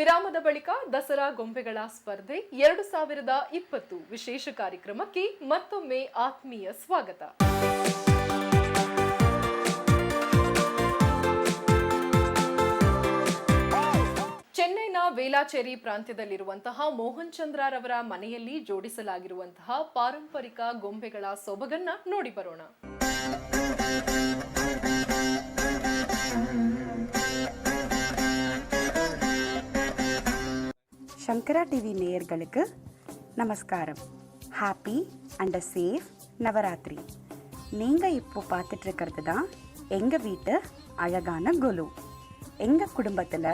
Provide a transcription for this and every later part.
ವಿರಾಮದ ಬಳಿಕ ದಸರಾ ಗೊಂಬೆಗಳ ಸ್ಪರ್ಧೆ 2020 ವಿಶೇಷ ಕಾರ್ಯಕ್ರಮಕ್ಕೆ ಮತ್ತೊಮ್ಮೆ ಆತ್ಮೀಯ ಸ್ವಾಗತ. ಚೆನ್ನೈನ ವೇಲಾಚೇರಿ ಪ್ರಾಂತ್ಯದಲ್ಲಿರುವಂತಹ ಮೋಹನ್ ಚಂದ್ರರವರ ಮನೆಯಲ್ಲಿ ಜೋಡಿಸಲಾಗಿರುವಂತಹ ಪಾರಂಪರಿಕ ಗೊಂಬೆಗಳ ಸೊಬಗನ್ನ ನೋಡಿ ಬರೋಣ. சங்கரா டிவி நேயர்களுக்கு நமஸ்காரம். Happy and safe Navaratri. நீங்கள் இப்போ பார்த்துட்டு இருக்கிறது தான் எங்கள் வீட்டு அழகான கொலு. எங்கள் குடும்பத்தில்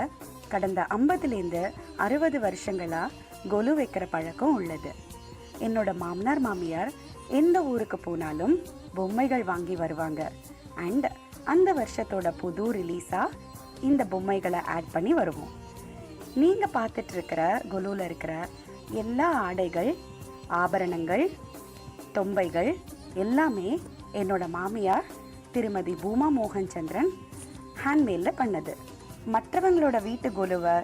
கடந்த 50லேருந்து 60 வருஷங்களாக கொலு வைக்கிற பழக்கம் உள்ளது. என்னோட மாமனார் மாமியார் எந்த ஊருக்கு போனாலும் பொம்மைகள் வாங்கி வருவாங்க. அண்ட் அந்த வருஷத்தோட புது ரிலீஸாக இந்த பொம்மைகளை ஆட் பண்ணி வருவோம். நீங்கள் பார்த்துட்டு இருக்கிற கொலுவில் இருக்கிற எல்லா ஆடைகள், ஆபரணங்கள், தொம்பைகள் எல்லாமே என்னோட மாமியார் திருமதி பூமா மோகன் சந்திரன் ஹேண்ட்மேடில் பண்ணது. மற்றவங்களோட வீட்டு கொலுவை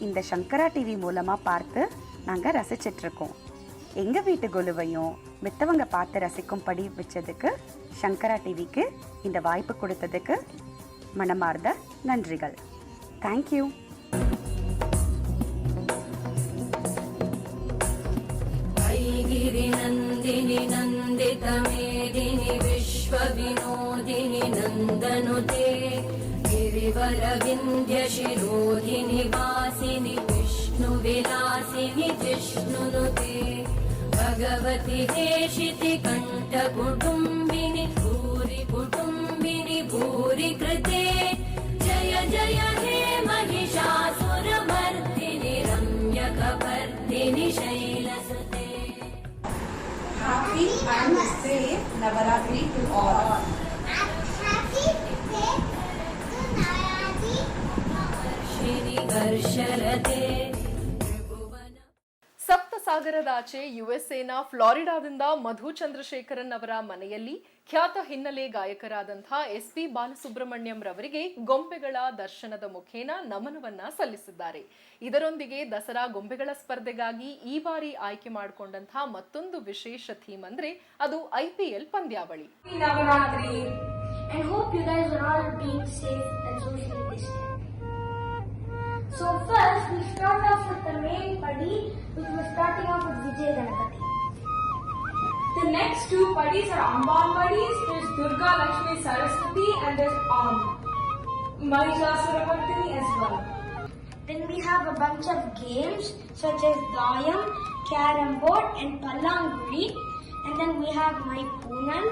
இந்த சங்கரா டிவி மூலமாக பார்த்து நாங்கள் ரசிச்சிட்ருக்கோம். எங்கள் வீட்டு கொலுவையும் மித்தவங்க பார்த்து ரசிக்கும்படி வச்சதுக்கு சங்கரா டிவிக்கு இந்த வாய்ப்பு கொடுத்ததுக்கு மனமார்ந்த நன்றிகள். தேங்க்யூ. गिरिनन्दिनि नन्दितमेदिनि विश्वविनोदिनि नन्दनुते गिरिवरविन्ध्यशिरोधिनि वासिनि विष्णुविलासिनि जिष्णुनुते भगवति हेशिति कण्ठकुटुम्बिनि भूरि कुटुम्बिनि भूरि कृते जय जय हे Mahishasuramardini रम्यकपर्दिनि शैलसुते. Happy and safe Navaratri to all. Happy safe Navaratri. Shri Garsharate. ಸಪ್ತ ಸಾಗರದಾಚೆ ಯುಎಸ್ಎನ ಫ್ಲಾರಿಡಾದಿಂದ ಮಧು ಚಂದ್ರಶೇಖರನ್ ಅವರ ಮನೆಯಲ್ಲಿ ಖ್ಯಾತ ಹಿನ್ನೆಲೆ ಗಾಯಕರಾದಂತಹ ಎಸ್ಪಿ ಬಾಲಸುಬ್ರಹ್ಮಣ್ಯಂ ರವರಿಗೆ ಗೊಂಬೆಗಳ ದರ್ಶನದ ಮುಖೇನ ನಮನವನ್ನ ಸಲ್ಲಿಸಿದ್ದಾರೆ. ಇದರೊಂದಿಗೆ ದಸರಾ ಗೊಂಬೆಗಳ ಸ್ಪರ್ಧೆಗಾಗಿ ಈ ಬಾರಿ ಆಯ್ಕೆ ಮಾಡಿಕೊಂಡಂತಹ ಮತ್ತೊಂದು ವಿಶೇಷ ಥೀಮ್ ಅಂದ್ರೆ ಅದು IPL ಪಂದ್ಯಾವಳಿ. So first we start off with the main padi, which was starting off with Vijay Ganapati. The next two padis are Amban padis. There's Durga Lakshmi Saraswati and there's Mahishasuramartini as well. Then we have a bunch of games such as Dayam, Carrom board and Pallanguri. And then we have My Poonam.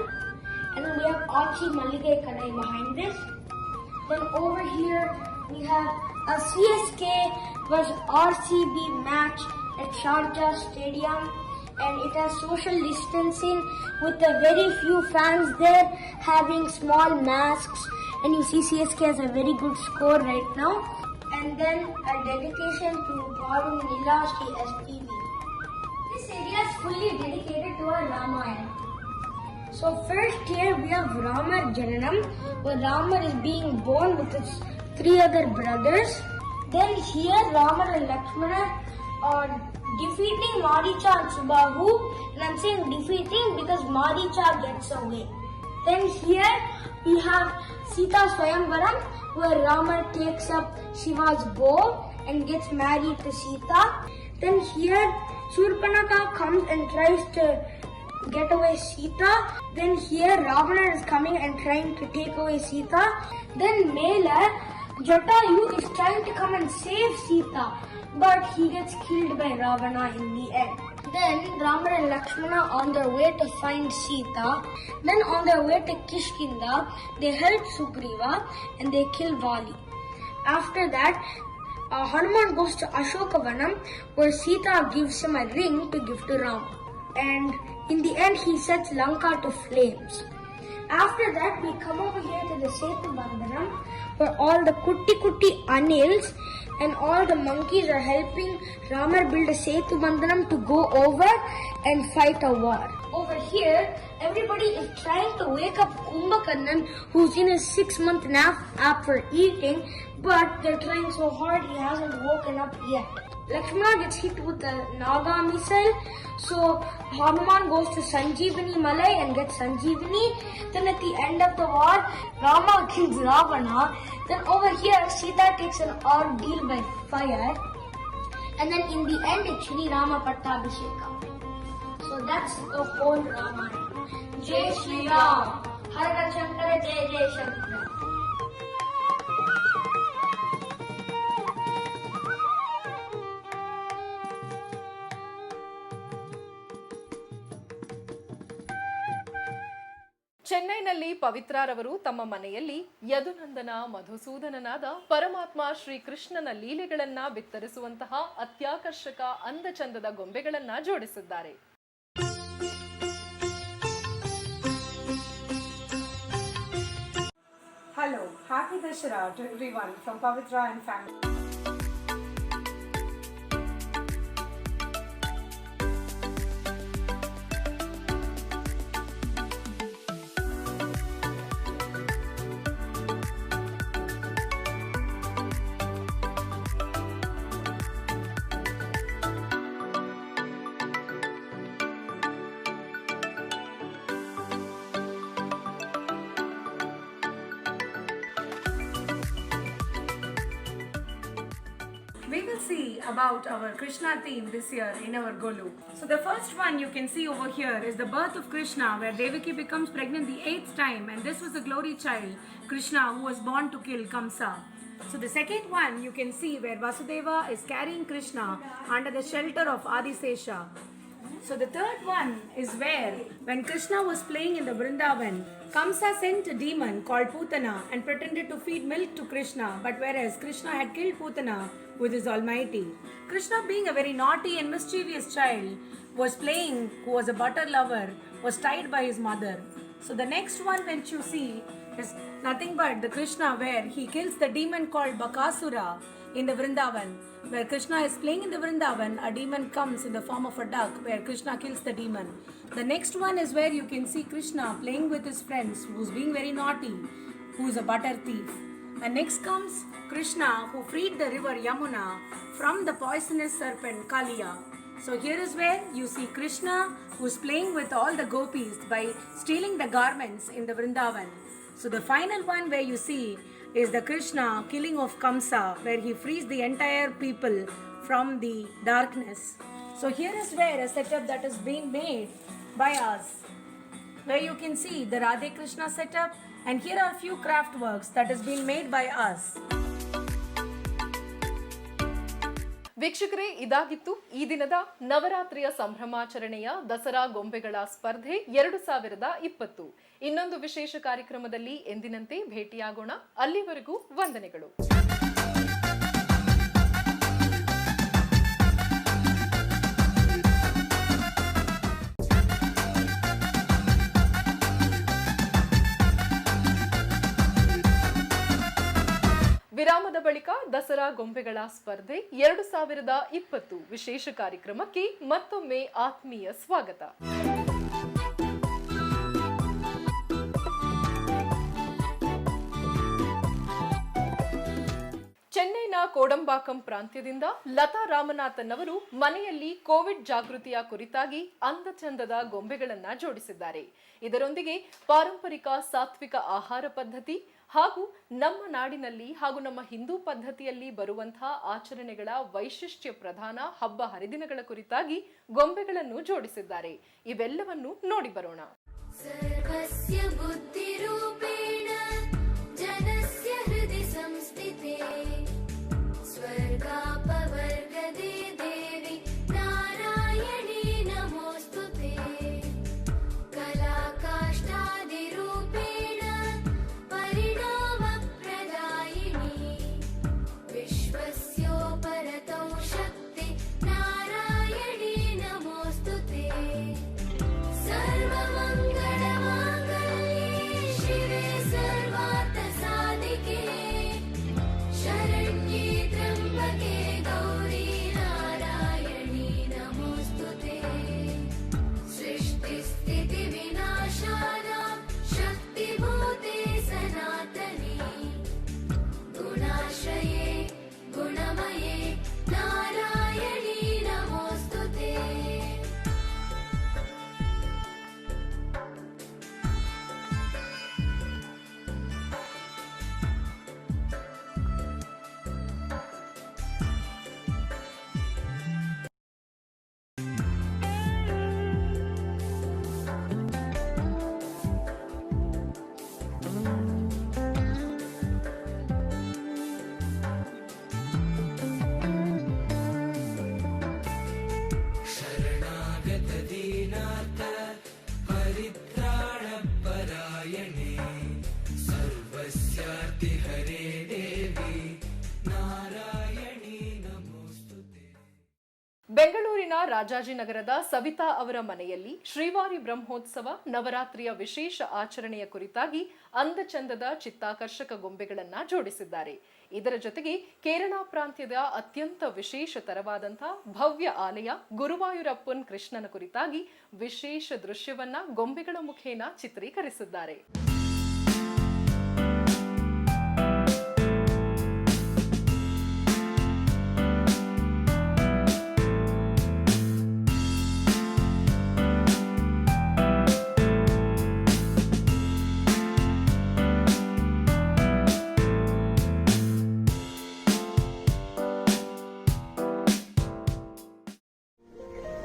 And then we have Achi Mallige Kadai behind this. Then over here we have a CSK vs RCB match at Sharjah Stadium, and it has social distancing with a very few fans there having small masks, and you see CSK has a very good score right now. And then a dedication to Varun Nila Shri SPB. This area is fully dedicated to our Ramayana. So first here we have Ramar Jananam, where Ramar is being born with his 3 other brothers. Then here Rama and Lakshmana are defeating Maricha and Subahu, and I'm saying defeating because Maricha gets away. Then here we have Sita Swayamvaram, where Rama takes up Shiva's bow and gets married to Sita. Then here Surpanaka comes and tries to get away Sita. Then here Ravana is coming and trying to take away Sita. Then Mela Jatayu is trying to come and save Sita, but he gets killed by Ravana in the end. Then Rama and Lakshmana on their way to find Sita. Then on their way to Kishkinda, they help Sugriva and they kill Vali. After that, Hanuman goes to Ashokavanam, where Sita gives him a ring to give to Ram. And in the end, he sets Lanka to flames. After that, we come over here to the Setu Bandhanam, where all the kutti Anils and all the monkeys are helping Rama build a Setu Bandhanam to go over and fight a war. Over here, everybody is trying to wake up Kumbhakarnan, who's in his 6-month nap after eating, but they're trying so hard he hasn't woken up yet. Lakshmana gets hit with a Naga missile, so Hanuman goes to Sanjeevani Malai and gets Sanjeevani. Then at the end of the war, Rama kills Ravana. Then over here, Sita takes an ordeal by fire. And then in the end, it's Shri Rama Pattabhisheka. So that's the whole Ramayana. Jai Shri Ram. Har Har Shankara, Jai Jai Shankara. ಚೆನ್ನೈನಲ್ಲಿ ಪವಿತ್ರಾರವರು ತಮ್ಮ ಮನೆಯಲ್ಲಿ ಯದುನಂದನ ಮಧುಸೂದನನಾದ ಪರಮಾತ್ಮ ಶ್ರೀಕೃಷ್ಣನ ಲೀಲೆಗಳನ್ನ ಬಿತ್ತರಿಸುವಂತಹ ಅತ್ಯಾಕರ್ಷಕ ಅಂದಚಂದದ ಗೊಂಬೆಗಳನ್ನ ಜೋಡಿಸಿದ್ದಾರೆ. Hello, happy Dashara to everyone from Pavitra and family. We will see about our Krishna theme this year in our Golu. So the first one you can see over here is the birth of Krishna, where Devaki becomes pregnant the 8th time, and this was the glory child, Krishna, who was born to kill Kamsa. So the second one you can see where Vasudeva is carrying Krishna under the shelter of Adisesha. So the third one is where, when Krishna was playing in the Vrindavan, Kamsa sent a demon called Putana and pretended to feed milk to Krishna, but whereas Krishna had killed Putana with his almighty. Krishna, being a very naughty and mischievous child, was playing, who was a butter lover, was tied by his mother. So the next one which you see is nothing but the Krishna where he kills the demon called Bakasura in the Vrindavan. Where Krishna is playing in the Vrindavan, a demon comes in the form of a duck where Krishna kills the demon. The next one is where you can see Krishna playing with his friends, who's being very naughty, who is a butter thief. And next comes Krishna, who freed the river Yamuna from the poisonous serpent Kaliya. So here is where you see Krishna, who's playing with all the gopis by stealing the garments in the Vrindavan. So the final one where you see is the Krishna killing of Kamsa, where he frees the entire people from the darkness. So here is where a setup that is being made by us, where you can see the Radhe Krishna setup, and here are a few craft works that has been made by us. ವೀಕ್ಷಕರೇ, ಇದಾಗಿತ್ತು ಈ ದಿನದ ನವರಾತ್ರಿಯ ಸಂಭ್ರಮಾಚರಣೆಯ ದಸರಾ ಗೊಂಬೆಗಳ ಸ್ಪರ್ಧೆ 2020. ಇನ್ನೊಂದು ವಿಶೇಷ ಕಾರ್ಯಕ್ರಮದಲ್ಲಿ ಎಂದಿನಂತೆ ಭೇಟಿಯಾಗೋಣ. ಅಲ್ಲಿವರೆಗೂ ವಂದನೆಗಳು. ವಿರಾಮದ ಬಳಿಕ ದಸರಾ ಗೊಂಬೆಗಳ ಸ್ಪರ್ಧೆ 2020 ವಿಶೇಷ ಕಾರ್ಯಕ್ರಮಕ್ಕೆ ಮತ್ತೊಮ್ಮೆ ಆತ್ಮೀಯ ಸ್ವಾಗತ. ಚೆನ್ನೈನ ಕೋಡಂಬಾಕಂ ಪ್ರಾಂತ್ಯದಿಂದ ಲತಾ ರಾಮನಾಥನ್ ಅವರು ಮನೆಯಲ್ಲಿ ಕೋವಿಡ್ ಜಾಗೃತಿಯ ಕುರಿತಾಗಿ ಅಂದಚಂದದ ಗೊಂಬೆಗಳನ್ನ ಜೋಡಿಸಿದ್ದಾರೆ. ಇದರೊಂದಿಗೆ ಪಾರಂಪರಿಕ ಸಾತ್ವಿಕ ಆಹಾರ ಪದ್ಧತಿ ಹಾಗೂ ನಮ್ಮ ನಾಡಿನಲ್ಲಿ ಹಾಗೂ ನಮ್ಮ ಹಿಂದೂ ಪದ್ಧತಿಯಲ್ಲಿ ಬರುವಂತಹ ಆಚರಣೆಗಳ ವೈಶಿಷ್ಟ್ಯ ಪ್ರಧಾನ ಹಬ್ಬ ಹರಿದಿನಗಳ ಕುರಿತಾಗಿ ಗೊಂಬೆಗಳನ್ನು ಜೋಡಿಸಿದ್ದಾರೆ. ಇವೆಲ್ಲವನ್ನು ನೋಡಿ ಬರೋಣ. ಸರ್ವಸ್ಯ ಬುದ್ಧಿರೂಪೇಣ ಜನಸ್ಯ ಹೃದಯ ಸಂಸ್ಥಿತೆ ಸ್ವರ್ಗಾಪವರ್ಗದೇ ದೇವಿ ನಾರಾಯಣಿ ನಮೋಸ್ತುತೆ ಕಲಾಕಾಷ್ಠಾದಿರೂಪೇಣ ಪರಿಣಾಮ ಪ್ರದಾಯಿನಿ ವಿಶ್ವಸ್ಯೋಪರತೌ ಶಕ್ತಿ ನಾರಾಯಣಿ ನಮೋಸ್ತುತೆ ಸರ್ವಮಂಗಳ ಬೆಂಗಳೂರಿನ ರಾಜಾಜಿನಗರದ ಸವಿತಾ ಅವರ ಮನೆಯಲ್ಲಿ ಶ್ರೀವಾರಿ ಬ್ರಹ್ಮೋತ್ಸವ ನವರಾತ್ರಿಯ ವಿಶೇಷ ಆಚರಣೆಯ ಕುರಿತಾಗಿ ಅಂದಚಂದದ ಚಿತ್ತಾಕರ್ಷಕ ಗೊಂಬೆಗಳನ್ನ ಜೋಡಿಸಿದ್ದಾರೆ. ಇದರ ಜೊತೆಗೆ ಕೇರಳ ಪ್ರಾಂತ್ಯದ ಅತ್ಯಂತ ವಿಶೇಷ ತರವಾದಂತಹ ಭವ್ಯ ಆಲಯ ಗುರುವಾಯೂರಪ್ಪನ್ ಕೃಷ್ಣನ ಕುರಿತಾಗಿ ವಿಶೇಷ ದೃಶ್ಯವನ್ನ ಗೊಂಬೆಗಳ ಮುಖೇನ ಚಿತ್ರೀಕರಿಸಿದ್ದಾರೆ.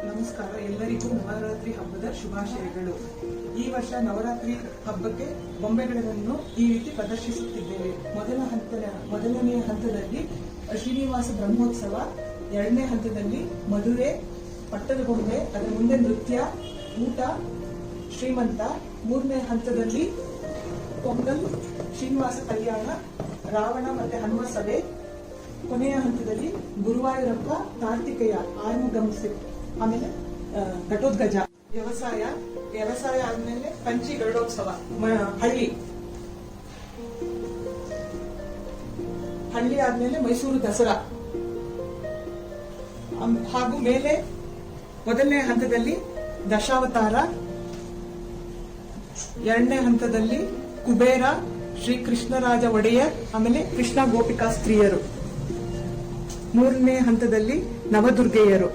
ನಮಸ್ಕಾರ, ಎಲ್ಲರಿಗೂ ನವರಾತ್ರಿ ಹಬ್ಬದ ಶುಭಾಶಯಗಳು. ಈ ವರ್ಷ ನವರಾತ್ರಿ ಹಬ್ಬಕ್ಕೆ ಗೊಂಬೆಗಳನ್ನು ಈ ರೀತಿ ಪ್ರದರ್ಶಿಸುತ್ತಿದ್ದೇವೆ. ಮೊದಲನೆಯ ಹಂತದಲ್ಲಿ ಶ್ರೀನಿವಾಸ ಬ್ರಹ್ಮೋತ್ಸವ, ಎರಡನೇ ಹಂತದಲ್ಲಿ ಮದುವೆ, ಪಟ್ಟದ ಗೊಂಬೆ, ಅದರ ಮುಂದೆ ನೃತ್ಯ, ಊಟ, ಶ್ರೀಮಂತ, ಮೂರನೇ ಹಂತದಲ್ಲಿ ಪೊಂಗಲ್, ಶ್ರೀನಿವಾಸ ಕಲ್ಯಾಣ, ರಾವಣ ಮತ್ತೆ ಹನುಮ ಸಭೆ, ಕೊನೆಯ ಹಂತದಲ್ಲಿ ಗುರುವಾಯೂರಪ್ಪ, ಕಾರ್ತಿಕೇಯ, ಆರ್ಮುಗಂಸೆ, ಆಮೇಲೆ ಘಟೋದ್ಗಜ. ವ್ಯವಸಾಯ ಆದ್ಮೇಲೆ ಪಂಚಿ ಗರುಡೋತ್ಸವ, ಹಳ್ಳಿ ಆದ್ಮೇಲೆ ಮೈಸೂರು ದಸರಾ, ಹಾಗೂ ಮೇಲೆ ಮೊದಲನೇ ಹಂತದಲ್ಲಿ ದಶಾವತಾರ, ಎರಡನೇ ಹಂತದಲ್ಲಿ ಕುಬೇರ, ಶ್ರೀ ಕೃಷ್ಣರಾಜ ಒಡೆಯರ್, ಆಮೇಲೆ ಕೃಷ್ಣ ಗೋಪಿಕಾ ಸ್ತ್ರೀಯರು, ಮೂರನೇ ಹಂತದಲ್ಲಿ ನವದುರ್ಗೆಯರು,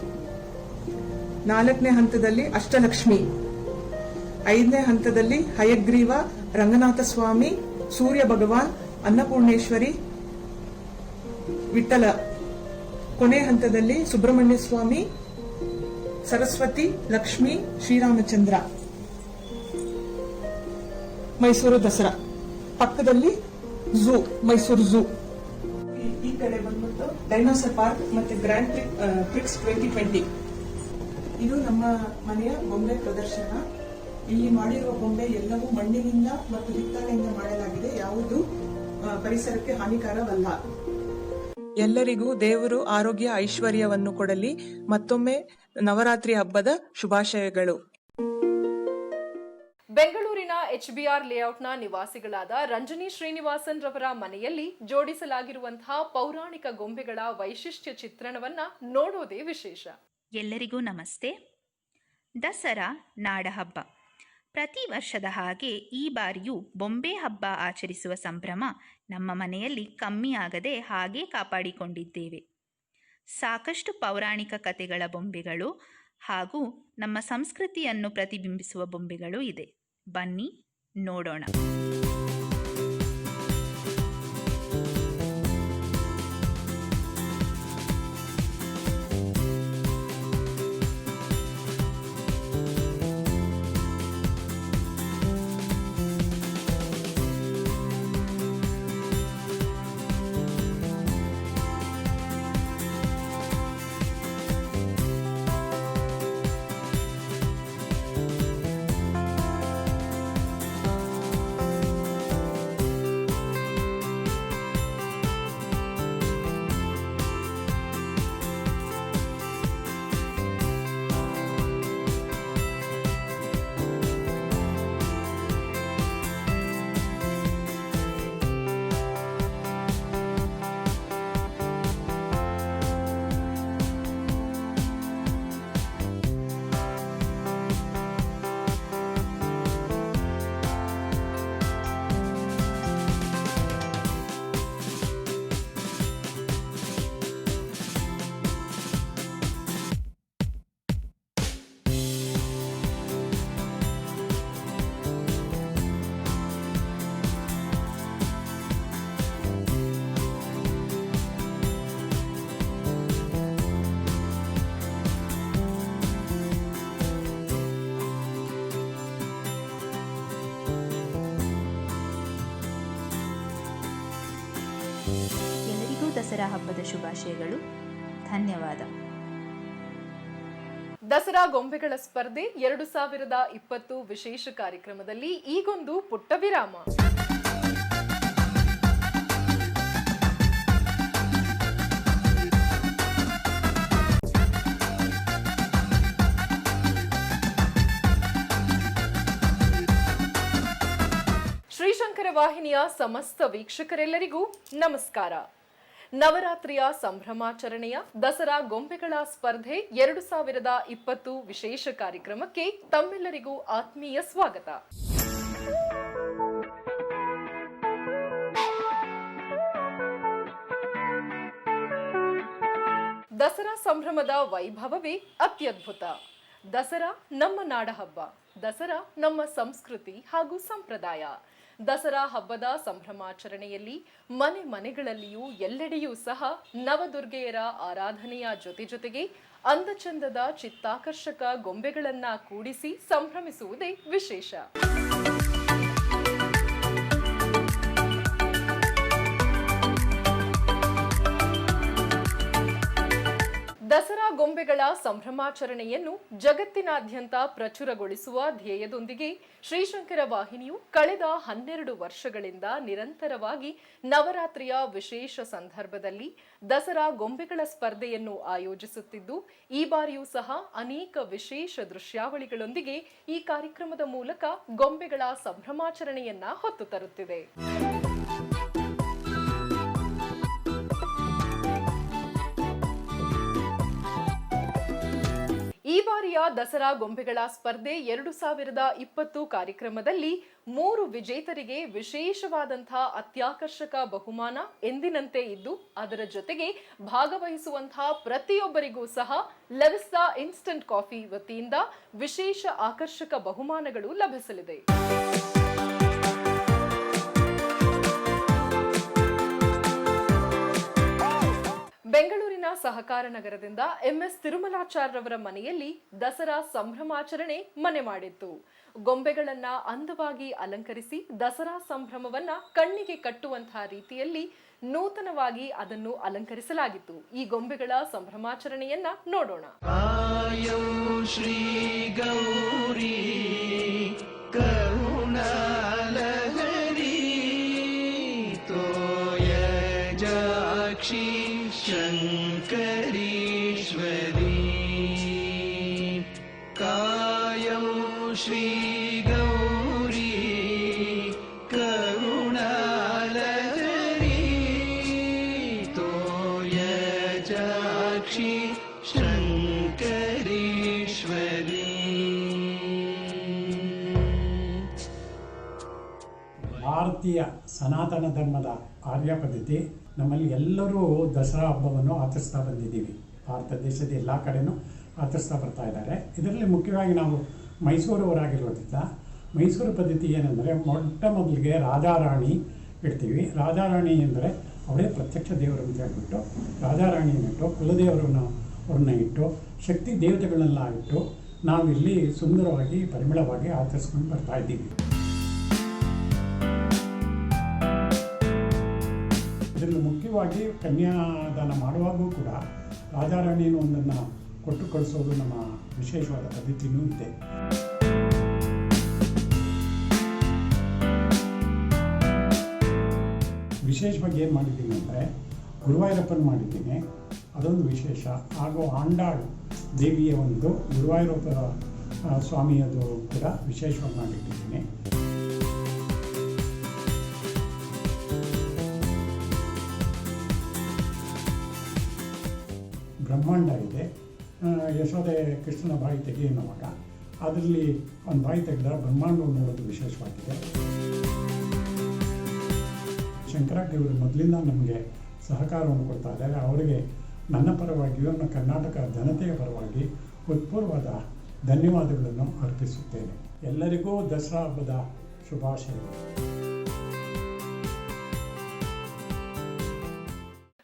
ನಾಲ್ಕನೇ ಹಂತದಲ್ಲಿ ಅಷ್ಟಲಕ್ಷ್ಮಿ, ಐದನೇ ಹಂತದಲ್ಲಿ ಹಯಗ್ರೀವ, ರಂಗನಾಥ ಸ್ವಾಮಿ, ಸೂರ್ಯ ಭಗವಾನ್, ಅನ್ನಪೂರ್ಣೇಶ್ವರಿ, ವಿಠಲ, ಕೊನೆ ಹಂತದಲ್ಲಿ ಸುಬ್ರಹ್ಮಣ್ಯ ಸ್ವಾಮಿ, ಸರಸ್ವತಿ, ಲಕ್ಷ್ಮಿ, ಶ್ರೀರಾಮಚಂದ್ರ, ಮೈಸೂರು ದಸರಾ. ಪಕ್ಕದಲ್ಲಿ ಝೂ, ಮೈಸೂರು ಝೂ. ಈ ಕಡೆ ಬಂದ್ಬಿಟ್ಟು ಡೈನೋಸರ್ ಪಾರ್ಕ್ ಮತ್ತೆ ಗ್ರ್ಯಾಂಡ್ ಪ್ರಿಕ್ಸ್ 2020. ಇದು ನಮ್ಮ ಮನೆಯ ಗೊಂಬೆ ಪ್ರದರ್ಶನ. ಇಲ್ಲಿ ಮಾಡಿರುವ ಗೊಂಬೆ ಎಲ್ಲವೂ ಮಣ್ಣಿನಿಂದ ಮತ್ತು ಹಿತ್ತಾಳೆಯಿಂದ ಮಾಡಲಾಗಿದೆ. ಯಾವುದು ಪರಿಸರಕ್ಕೆ ಹಾನಿಕರವಲ್ಲ. ಎಲ್ಲರಿಗೂ ದೇವರು ಆರೋಗ್ಯ ಐಶ್ವರ್ಯವನ್ನು ಕೊಡಲಿ. ಮತ್ತೊಮ್ಮೆ ನವರಾತ್ರಿ ಹಬ್ಬದ ಶುಭಾಶಯಗಳು. ಬೆಂಗಳೂರಿನ HBR ಲೇಔಟ್ನ ನಿವಾಸಿಗಳಾದ ರಂಜನಿ ಶ್ರೀನಿವಾಸನ್ ರವರ ಮನೆಯಲ್ಲಿ ಜೋಡಿಸಲಾಗಿರುವಂತಹ ಪೌರಾಣಿಕ ಗೊಂಬೆಗಳ ವೈಶಿಷ್ಟ್ಯ ಚಿತ್ರಣವನ್ನ ನೋಡೋದೇ ವಿಶೇಷ. ಎಲ್ಲರಿಗೂ ನಮಸ್ತೆ. ದಸರಾ ನಾಡಹಬ್ಬ. ಪ್ರತಿ ವರ್ಷದ ಹಾಗೆ ಈ ಬಾರಿಯೂ ಬೊಂಬೆ ಹಬ್ಬ ಆಚರಿಸುವ ಸಂಭ್ರಮ ನಮ್ಮ ಮನೆಯಲ್ಲಿ ಕಮ್ಮಿಯಾಗದೆ ಹಾಗೇ ಕಾಪಾಡಿಕೊಂಡಿದ್ದೇವೆ. ಸಾಕಷ್ಟು ಪೌರಾಣಿಕ ಕಥೆಗಳ ಬೊಂಬೆಗಳು ಹಾಗೂ ನಮ್ಮ ಸಂಸ್ಕೃತಿಯನ್ನು ಪ್ರತಿಬಿಂಬಿಸುವ ಬೊಂಬೆಗಳು ಇದೆ. ಬನ್ನಿ ನೋಡೋಣ. ದಸರಾ ಹಬ್ಬದ ಶುಭಾಶಯಗಳು. ಧನ್ಯವಾದ. ದಸರಾ ಗೊಂಬೆಗಳ ಸ್ಪರ್ಧೆ 2020 ವಿಶೇಷ ಕಾರ್ಯಕ್ರಮದಲ್ಲಿ ಈಗೊಂದು ಪುಟ್ಟ ವಿರಾಮ. ಶ್ರೀಶಂಕರ ವಾಹಿನಿಯ ಸಮಸ್ತ ವೀಕ್ಷಕರೆಲ್ಲರಿಗೂ ನಮಸ್ಕಾರ. ನವರಾತ್ರಿಯ ಸಂಭ್ರಮಾಚರಣೆಯ ದಸರಾ ಗೊಂಬೆಗಳ ಸ್ಪರ್ಧೆ 2020 ವಿಶೇಷ ಕಾರ್ಯಕ್ರಮಕ್ಕೆ ತಮ್ಮೆಲ್ಲರಿಗೂ ಆತ್ಮೀಯ ಸ್ವಾಗತ. ದಸರಾ ಸಂಭ್ರಮದ ವೈಭವವೇ ಅತ್ಯದ್ಭುತ. ದಸರಾ ನಮ್ಮ ನಾಡ ಹಬ್ಬ, ದಸರಾ ನಮ್ಮ ಸಂಸ್ಕೃತಿ ಹಾಗೂ ಸಂಪ್ರದಾಯ. ದಸರಾ ಹಬ್ಬದ ಸಂಭ್ರಮಾಚರಣೆಯಲ್ಲಿ ಮನೆ ಮನೆಗಳಲ್ಲಿಯೂ ಎಲ್ಲೆಡೆಯೂ ಸಹ ನವದುರ್ಗೆಯರ ಆರಾಧನೆಯ ಜೊತೆಗೆ ಅಂದಚಂದದ ಚಿತ್ತಾಕರ್ಷಕ ಗೊಂಬೆಗಳನ್ನ ಕೂಡಿಸಿ ಸಂಭ್ರಮಿಸುವುದೇ ವಿಶೇಷ. ದಸರಾ ಗೊಂಬೆಗಳ ಸಂಭ್ರಮಾಚರಣೆಯನ್ನು ಜಗತ್ತಿನಾದ್ಯಂತ ಪ್ರಚುರಗೊಳಿಸುವ ಧ್ಯೇಯದೊಂದಿಗೆ ಶ್ರೀಶಂಕರ ವಾಹಿನಿಯು ಕಳೆದ 12 ವರ್ಷಗಳಿಂದ ನಿರಂತರವಾಗಿ ನವರಾತ್ರಿಯ ವಿಶೇಷ ಸಂದರ್ಭದಲ್ಲಿ ದಸರಾ ಗೊಂಬೆಗಳ ಸ್ಪರ್ಧೆಯನ್ನು ಆಯೋಜಿಸುತ್ತಿದ್ದು, ಈ ಬಾರಿಯೂ ಸಹ ಅನೇಕ ವಿಶೇಷ ದೃಶ್ಯಾವಳಿಗಳೊಂದಿಗೆ ಈ ಕಾರ್ಯಕ್ರಮದ ಮೂಲಕ ಗೊಂಬೆಗಳ ಸಂಭ್ರಮಾಚರಣೆಯನ್ನ ಹೊತ್ತು ತರುತ್ತಿದೆ. ಈ ಬಾರಿಯ ದಸರಾ ಗೊಂಬೆಗಳ ಸ್ಪರ್ಧೆ 2020 ಕಾರ್ಯಕ್ರಮದಲ್ಲಿ 3 ವಿಜೇತರಿಗೆ ವಿಶೇಷವಾದಂತಹ ಅತ್ಯಾಕರ್ಷಕ ಬಹುಮಾನ ಎಂದಿನಂತೆ ಇದ್ದು, ಅದರ ಜೊತೆಗೆ ಭಾಗವಹಿಸುವಂತಹ ಪ್ರತಿಯೊಬ್ಬರಿಗೂ ಸಹ ಲೆವಿಸ್ಟಾ ಇನ್ಸ್ಟಂಟ್ ಕಾಫಿ ವತಿಯಿಂದ ವಿಶೇಷ ಆಕರ್ಷಕ ಬಹುಮಾನಗಳು ಲಭಿಸಲಿದೆ. ಬೆಂಗಳೂರಿನ ಸಹಕಾರ ನಗರದಿಂದ MS ತಿರುಮಲಾಚಾರ್ಯವರ ಮನೆಯಲ್ಲಿ ದಸರಾ ಸಂಭ್ರಮಾಚರಣೆ ಮನೆ ಮಾಡಿತ್ತು. ಗೊಂಬೆಗಳನ್ನ ಅಂದವಾಗಿ ಅಲಂಕರಿಸಿ ದಸರಾ ಸಂಭ್ರಮವನ್ನ ಕಣ್ಣಿಗೆ ಕಟ್ಟುವಂತಹ ರೀತಿಯಲ್ಲಿ ನೂತನವಾಗಿ ಅದನ್ನು ಅಲಂಕರಿಸಲಾಗಿತ್ತು. ಈ ಗೊಂಬೆಗಳ ಸಂಭ್ರಮಾಚರಣೆಯನ್ನ ನೋಡೋಣ. ಶ್ರೀ ಗೌರಿ ಕರುಣಾಲಹರಿ ತೋಯ ಜಾಕ್ಷಿ ಶಂಕರೀಶ್ವರಿ ಕಾಯಂ ಶ್ರೀ ಗೌರಿ ಕರುಣಾಲಹರಿ ತೋಯ ಜಾಕ್ಷಿ ಶಂಕರೀಶ್ವರಿ. ಭಾರತೀಯ ಸನಾತನ ಧರ್ಮದ ಆರ್ಯ ಪದ್ಧತಿ ನಮ್ಮಲ್ಲಿ ಎಲ್ಲರೂ ದಸರಾ ಹಬ್ಬವನ್ನು ಆಚರಿಸ್ತಾ ಬಂದಿದ್ದೀವಿ. ಭಾರತ ದೇಶದ ಎಲ್ಲ ಕಡೆನೂ ಆಚರಿಸ್ತಾ ಬರ್ತಾ ಇದ್ದಾರೆ. ಇದರಲ್ಲಿ ಮುಖ್ಯವಾಗಿ ನಾವು ಮೈಸೂರವರಾಗಿರೋದ್ರಿಂದ ಮೈಸೂರು ಪದ್ಧತಿ ಏನೆಂದರೆ, ಮೊಟ್ಟ ಮೊದಲಿಗೆ ರಾಜಾರಾಣಿ ಇಡ್ತೀವಿ. ರಾಜಾರಾಣಿ ಎಂದರೆ ಅವಳೇ ಪ್ರತ್ಯಕ್ಷ ದೇವರು ಅಂತ ಹೇಳ್ಬಿಟ್ಟು ರಾಜಾರಾಣಿಯನ್ನಿಟ್ಟು ಅವ್ರನ್ನ ಇಟ್ಟು ಶಕ್ತಿ ದೇವತೆಗಳನ್ನೆಲ್ಲ ಇಟ್ಟು ನಾವಿಲ್ಲಿ ಸುಂದರವಾಗಿ ಪರಿಮಳವಾಗಿ ಆಚರಿಸ್ಕೊಂಡು ಬರ್ತಾ ಇದ್ದೀವಿ. ಇದರಲ್ಲಿ ಮುಖ್ಯವಾಗಿ ಕನ್ಯಾದಾನ ಮಾಡುವಾಗೂ ಕೂಡ ರಾಜಾರಾಣಿಯನ್ನು ಒಂದನ್ನು ಕೊಟ್ಟು ಕಳಿಸೋದು ನಮ್ಮ ವಿಶೇಷವಾದ ಪದ್ಧತಿಯೂ ಇದೆ. ವಿಶೇಷವಾಗಿ ಏನು ಮಾಡಿದ್ದೀನಿ ಅಂದರೆ, ಗುರುವಾಯೂರಪ್ಪನ ಮಾಡಿದ್ದೀನಿ, ಅದೊಂದು ವಿಶೇಷ. ಹಾಗೂ ಆಂಡಾಳು ದೇವಿಯ ಒಂದು ಗುರುವಾಯೂರಪ್ಪ ಸ್ವಾಮಿಯದು ಕೂಡ ವಿಶೇಷವಾಗಿ ಮಾಡಿಟ್ಟಿದ್ದೀನಿ. ಬ್ರಹ್ಮಾಂಡ ಇದೆ. ಯಶೋದೆ ಕೃಷ್ಣನ ಬಾಯಿ ತೆಗೆಯುವಾಗ ಅದರಲ್ಲಿ ಒಂದು ಬಾಯಿ ತೆಗೆದರೆ ಬ್ರಹ್ಮಾಂಡವನ್ನು ನೋಡೋದು ವಿಶೇಷವಾಗಿದೆ. ಶಂಕರಾಚಾರ್ಯವರು ಮೊದಲಿಂದ ನಮಗೆ ಸಹಕಾರವನ್ನು ಕೊಡ್ತಾ ಇದ್ದಾರೆ. ಅವರಿಗೆ ನನ್ನ ಪರವಾಗಿಯೂ ನಮ್ಮ ಕರ್ನಾಟಕ ಜನತೆಯ ಪರವಾಗಿ ಹೃತ್ಪೂರ್ವವಾದ ಧನ್ಯವಾದಗಳನ್ನು ಅರ್ಪಿಸುತ್ತೇನೆ. ಎಲ್ಲರಿಗೂ ದಸರಾ ಹಬ್ಬದ ಶುಭಾಶಯಗಳು.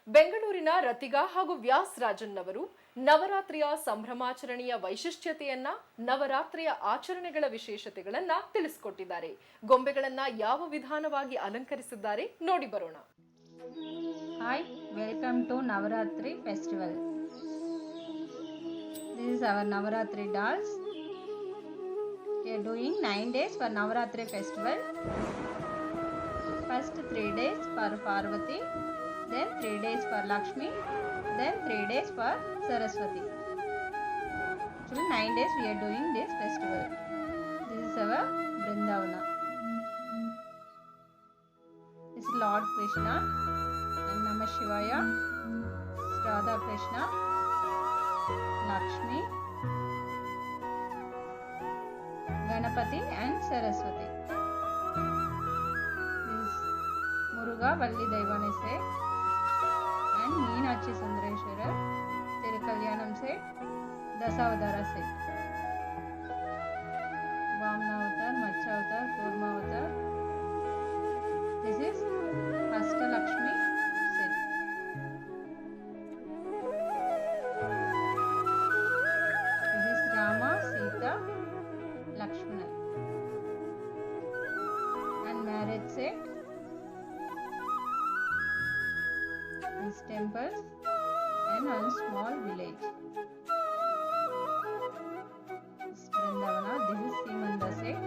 ಬೆಂಗಳೂರಿನ ರತಿಗಾ ಹಾಗೂ ವ್ಯಾಸ್ ರಾಜನ್ ಅವರು ನವರಾತ್ರಿಯ ಸಂಭ್ರಮಾಚರಣೆಯ ವೈಶಿಷ್ಟ್ಯತೆಯನ್ನ, ನವರಾತ್ರಿಯ ಆಚರಣೆಗಳ ವಿಶೇಷತೆಗಳನ್ನ ತಿಳಿಸಿಕೊಟ್ಟಿದ್ದಾರೆ. ಗೊಂಬೆಗಳನ್ನ ಯಾವ ವಿಧಾನವಾಗಿ ಅಲಂಕರಿಸಿದ್ದಾರೆ ನೋಡಿ ಬರೋಣ. Hi, welcome to Navaratri festival. This is our Navaratri dolls. We are doing 9 days for Navaratri festival. First 3 days for Parvati, then 3 days for Lakshmi, then 3 days for Saraswati. Actually 9 days we are doing this festival. This is our Vrindavana. Lord Krishna and Namah Shivaya, Radha Krishna, Lakshmi, Ganapati and Saraswati. This is Muruga Valli Daivani set and Meenakshi Sundareshwara Tirukalyanam set, Dasavadara set. Vamna Avatar, Matsya Avatar, Kurma Avatar. This is Astalakshmi set. This is Rama, Sita, Lakshmana. And marriage set. These temples and one small village. This is Vrindavana. This is Simanda set.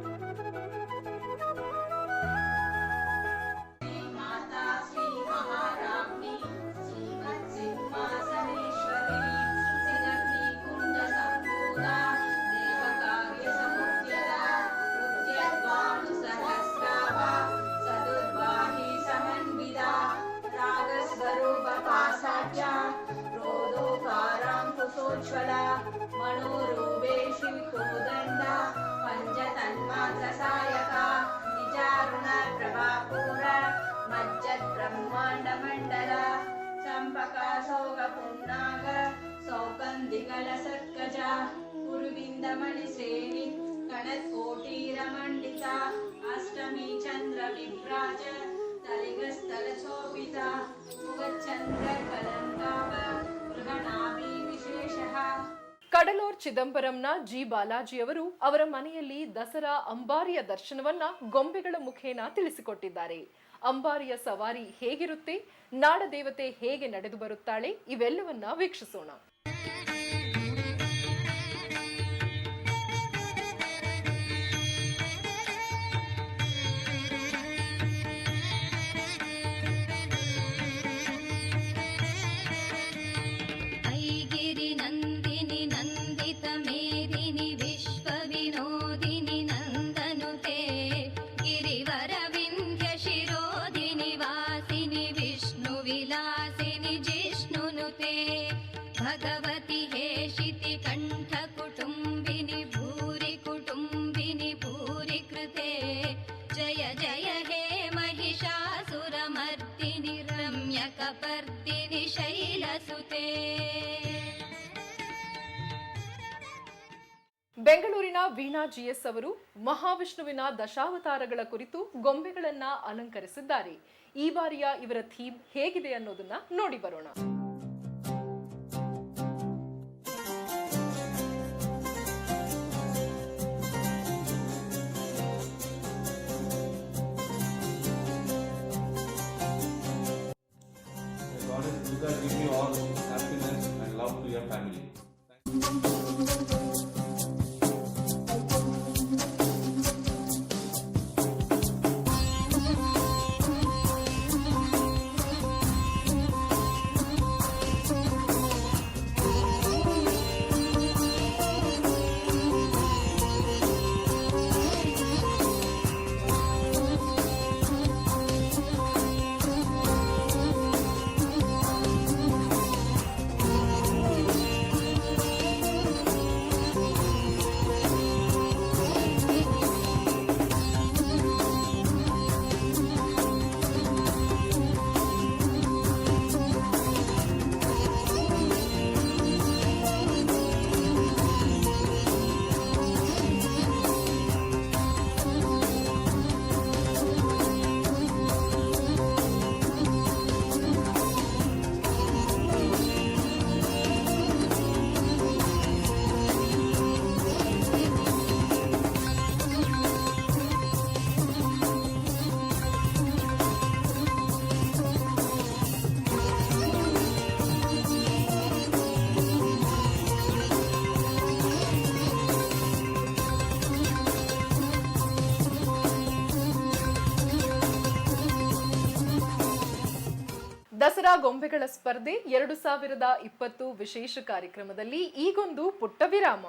मनोरूपेषु विकोदण्ड पञ्चतन्मात्रसायक निजारुण प्रभापूर मज्जद्ब्रह्माण्डमण्डल चम्पकाशोकपुन्नाग सौकन्दिकलसत्कज कुरुविन्दमणिश्रेणि कणत्कोटीरमण्डिता अष्टमी चन्द्रविभ्राज तलिगस्थलशोभिता मुगचन्द्रकलङ्काभ गृहणाभि विशेषः. Cuddalore ಚಿದಂಬರಂನ G ಬಾಲಾಜಿಯವರು ಅವರ ಮನೆಯಲ್ಲಿ ದಸರಾ ಅಂಬಾರಿಯ ದರ್ಶನವನ್ನ ಗೊಂಬೆಗಳ ಮುಖೇನ ತಿಳಿಸಿಕೊಟ್ಟಿದ್ದಾರೆ. ಅಂಬಾರಿಯ ಸವಾರಿ ಹೇಗಿರುತ್ತೆ, ನಾಡದೇವತೆ ಹೇಗೆ ನಡೆದು ಬರುತ್ತಾಳೆ, ಇವೆಲ್ಲವನ್ನ ವೀಕ್ಷಿಸೋಣ. भगवति हेशिति कंठ कुटुंबिनि भूरि कृते जय जय हे महिषासुरमर्दिनि रम्यकपर्दिनि शैलसुते. ಬೆಂಗಳೂರಿನ ವೀಣಾ ಜಿಎಸ್ ಅವರು ಮಹಾವಿಷ್ಣುವಿನ ದಶಾವತಾರಗಳ ಕುರಿತು ಗೊಂಬೆಗಳನ್ನ ಅಲಂಕರಿಸಿದ್ದಾರೆ. ಈ ಬಾರಿಯ ಇವರ ಥೀಮ್ ಹೇಗಿದೆ ಅನ್ನೋದನ್ನ ನೋಡಿ ಬರೋಣ. Goddess Durga give you all happiness and love to your family. Dasara ಗೊಂಬೆಗಳ ಸ್ಪರ್ಧೆ 2020 ವಿಶೇಷ ಕಾರ್ಯಕ್ರಮದಲ್ಲಿ ಈಗೊಂದು ಪುಟ್ಟ ವಿರಾಮ.